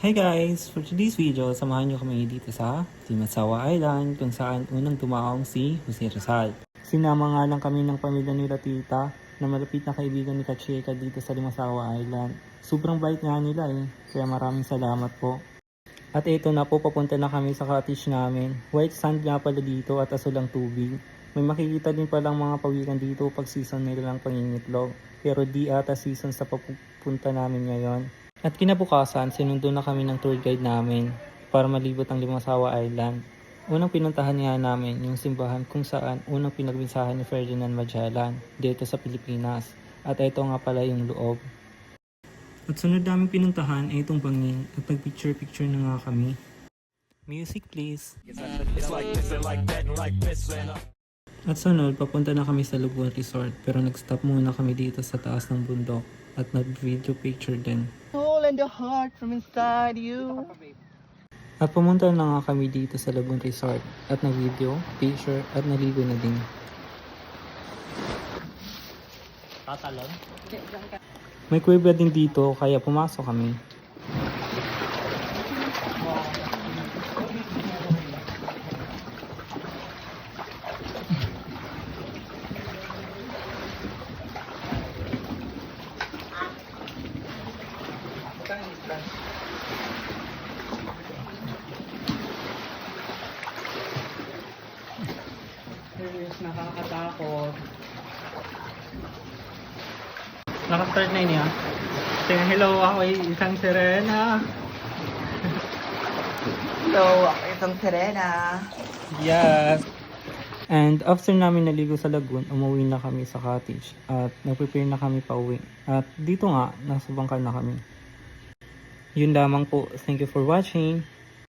Hi guys! For today's video, samahan nyo kami dito sa Limasawa Island kung saan unang dumaong si Jose Rizal. Sinama nga lang kami ng pamilya ni Tita na malapit na kaibigan ni Kacheka dito sa Limasawa Island. Sobrang bait nga nila kaya maraming salamat po. At ito na po, papunta na kami sa cottage namin. White sand nga pala dito at asul ang tubig. May makikita din palang mga pawikan dito pag season nila ng pangingitlog. Pero di ata season sa papunta namin ngayon. At kinabukasan, sinundo na kami ng tour guide namin para malibot ang Limasawa Island. Unang pinuntahan nga namin yung simbahan kung saan unang pinagminsahan ni Ferdinand Magellan dito sa Pilipinas. At ito nga pala yung loob. At sunod namin pinuntahan ay itong bangin at nag-picture-picture na nga kami. Music please! At sunod, papunta na kami sa Lubuan Resort pero nag-stop muna kami dito sa taas ng bundok at nag-video picture din. And the heart from inside you. At pumunta na nga kami dito sa Lagoon Resort at nag-video, picture at naligo na din. Tatalon? May kuweba din dito kaya pumasok kami. Nakakatakot. Naka-start na yun Sayang hello, ako ay isang sirena. Hello, ako itong Serena. Yes! And after namin naligo sa lagoon, umuwi na kami sa cottage at nag-prepare na kami pa uwi. At dito nga, nasa bangka na kami. Yun lamang po. Thank you for watching.